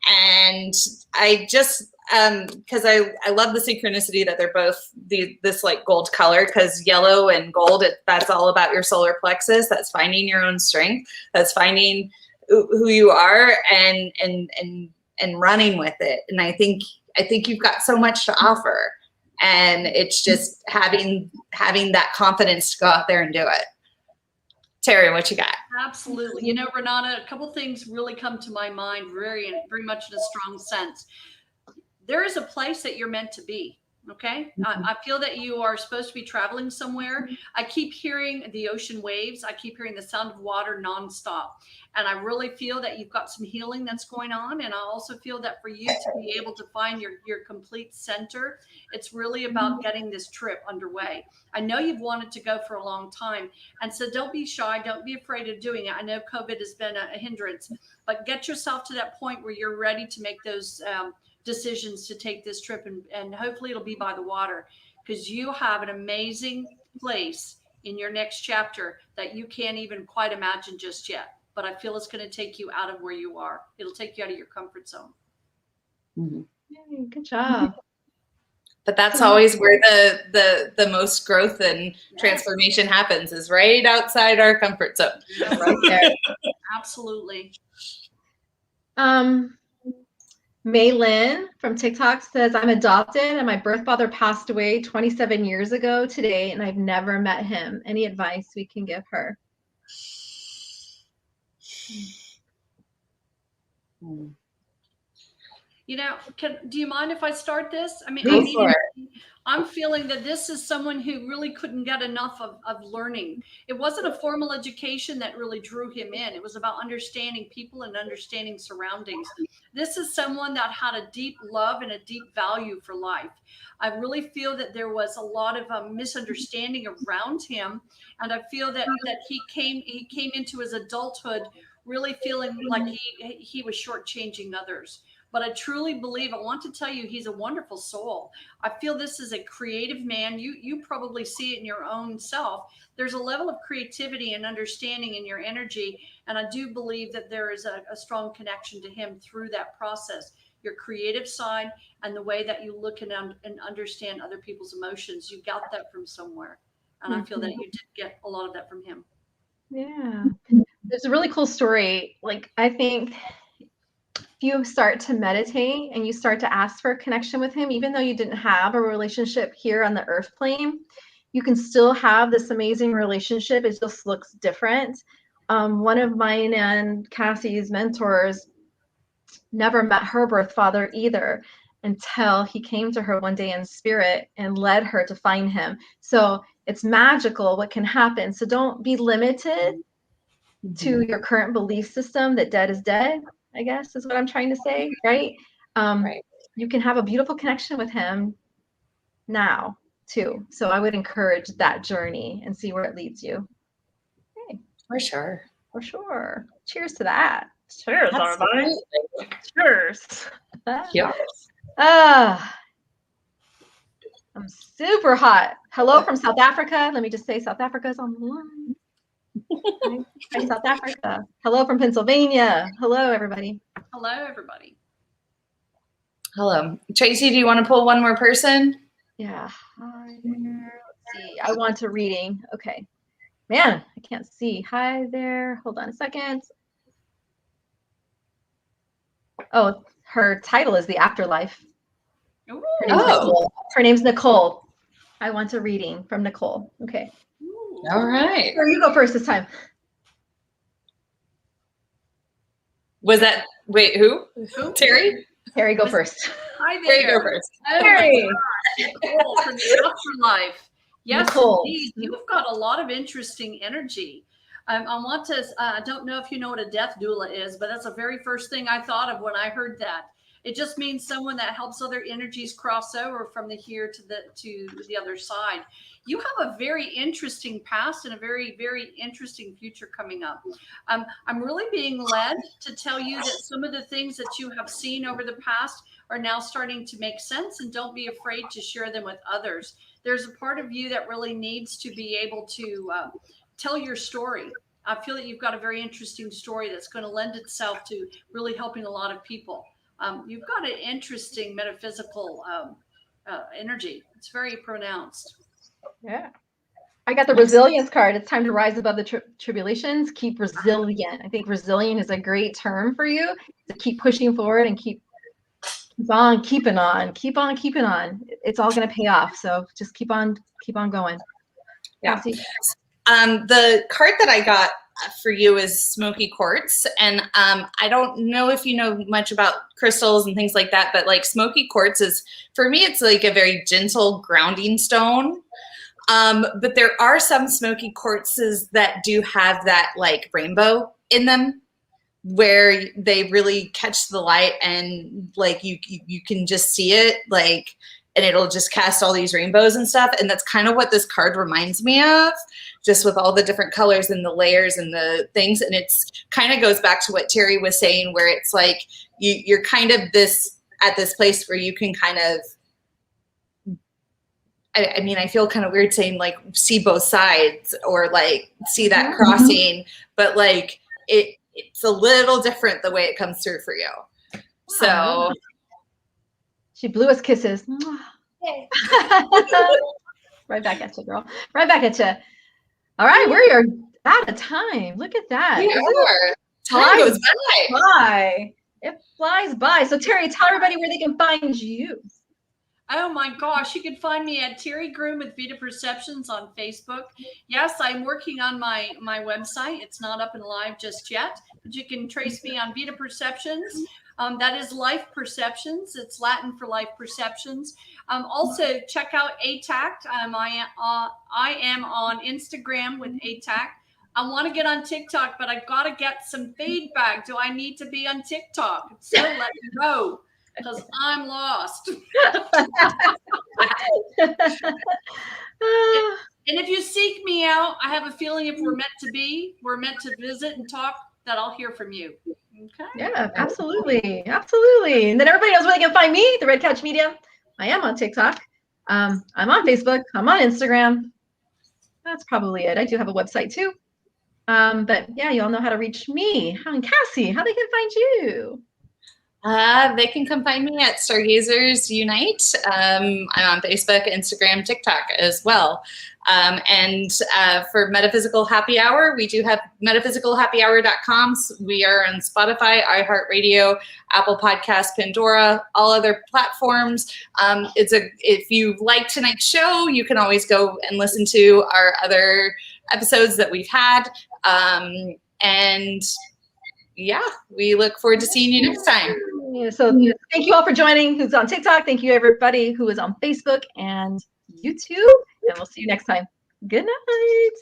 And I just, because I love the synchronicity that they're both this like gold color, because yellow and gold, that's all about your solar plexus. That's finding your own strength. That's finding who you are and running with it. And I think you've got so much to offer, and it's just having that confidence to go out there and do it. Terri, what you got? Absolutely. You know, Renata, a couple things really come to my mind very much in a strong sense. There is a place that you're meant to be. Okay. I feel that you are supposed to be traveling somewhere. I keep hearing the ocean waves. I keep hearing the sound of water nonstop. And I really feel that you've got some healing that's going on. And I also feel that for you to be able to find your complete center, it's really about getting this trip underway. I know you've wanted to go for a long time. And so don't be shy. Don't be afraid of doing it. I know COVID has been a hindrance, but get yourself to that point where you're ready to make those decisions to take this trip, and hopefully it'll be by the water, because you have an amazing place in your next chapter that you can't even quite imagine just yet. But I feel it's going to take you out of where you are. It'll take you out of your comfort zone. Yay, good job. But that's always where the most growth and transformation happens, is right outside our comfort zone. Right there. Absolutely. Maylin from TikTok says, I'm adopted and my birth father passed away 27 years ago today, and I've never met him. Any advice we can give her? You know, do you mind if I start this? I mean, I'm feeling that this is someone who really couldn't get enough of learning. It wasn't a formal education that really drew him in. It was about understanding people and understanding surroundings. This is someone that had a deep love and a deep value for life. I really feel that there was a lot of misunderstanding around him. And I feel that he came into his adulthood really feeling like he was shortchanging others. But I truly believe, I want to tell you, he's a wonderful soul. I feel this is a creative man. You probably see it in your own self. There's a level of creativity and understanding in your energy. And I do believe that there is a strong connection to him through that process. Your creative side and the way that you look and understand other people's emotions. You got that from somewhere. And I feel that you did get a lot of that from him. Yeah. It's a really cool story. Like, I think if you start to meditate and you start to ask for a connection with him, even though you didn't have a relationship here on the earth plane, you can still have this amazing relationship. It just looks different. One of mine and Cassie's mentors never met her birth father either until he came to her one day in spirit and led her to find him. So it's magical what can happen. So don't be limited to your current belief system that dead is dead, I guess is what I'm trying to say, right? Right. You can have a beautiful connection with him now too. So I would encourage that journey and see where it leads you. Okay. For sure. For sure. Cheers to that. Cheers, everybody. Absolutely. Cheers. Yeah. I'm super hot. Hello from South Africa. Let me just say South Africa is on the line. Hi, South Africa. Hello from Pennsylvania. Hello, everybody. Hello, everybody. Hello. Tracey, do you want to pull one more person? Yeah. Hi there. Let's see. I want a reading. Okay. Man, I can't see. Hi there. Hold on a second. Oh, her title is The Afterlife. Ooh. Her name's Nicole. Her name's Nicole. I want a reading from Nicole. Okay. Ooh. All right. Here, you go first this time. Was that, wait, who? Terry? Terry, go first. Hi there. Terry, go first. Oh, Terry. Nicole from the afterlife. Yes, Nicole. indeed. You've got a lot of interesting energy. I want to, I don't know if you know what a death doula is, but that's the very first thing I thought of when I heard that. It just means someone that helps other energies cross over from the here to the other side. You have a very interesting past and a very, very interesting future coming up. I'm really being led to tell you that some of the things that you have seen over the past are now starting to make sense, and don't be afraid to share them with others. There's a part of you that really needs to be able to tell your story. I feel that you've got a very interesting story that's going to lend itself to really helping a lot of people. You've got an interesting metaphysical energy. It's very pronounced. Yeah. I got the resilience card. It's time to rise above the tribulations. Keep resilient. I think resilient is a great term for you to keep pushing forward and keep on keeping on. Keep on keeping on. It's all going to pay off. So just keep on going. Yeah. Cassie? The card that I got for you is smoky quartz. And I don't know if you know much about crystals and things like that, but like smoky quartz is, for me, it's like a very gentle grounding stone. But there are some smoky quartzes that do have that like rainbow in them, where they really catch the light and like you can just see it, like, and it'll just cast all these rainbows and stuff. And that's kind of what this card reminds me of, just with all the different colors and the layers and the things. And it's kind of goes back to what Terry was saying, where it's like you're kind of at this place where you can kind of, I mean, I feel kind of weird saying like see both sides or like see that crossing, but like it's a little different the way it comes through for you. So she blew us kisses. Yay. Right back at you, girl. Right back at you. All right, we're out of time. Look at that. We are. Time goes by. It flies by. So Terry, tell everybody where they can find you. Oh my gosh, you can find me at Terri Groom with Vita Perceptions on Facebook. Yes, I'm working on my website. It's not up and live just yet, but you can trace me on Vita Perceptions. That is Life Perceptions. It's Latin for Life Perceptions. Also, check out ATACT. I am on Instagram with ATACT. I want to get on TikTok, but I've got to get some feedback. Do I need to be on TikTok? So let me know, because I'm lost. And if you seek me out, I have a feeling if we're meant to be, we're meant to visit and talk, that I'll hear from you. Okay. Yeah, absolutely. Absolutely. And then everybody knows where they can find me, the Red Couch Media. I am on TikTok. I'm on Facebook. I'm on Instagram. That's probably it. I do have a website too. But yeah, you all know how to reach me. And Cassie, how they can find you? They can come find me at Stargazers Unite. I'm on Facebook, Instagram, TikTok as well. And for Metaphysical Happy Hour, we do have metaphysicalhappyhour.com. We are on Spotify, iHeartRadio, Apple Podcasts, Pandora, all other platforms. If you like tonight's show, you can always go and listen to our other episodes that we've had. And yeah, we look forward to seeing you next time. Yeah, so thank you all for joining who's on TikTok. Thank you everybody who is on Facebook and YouTube. And we'll see you next time. Good night.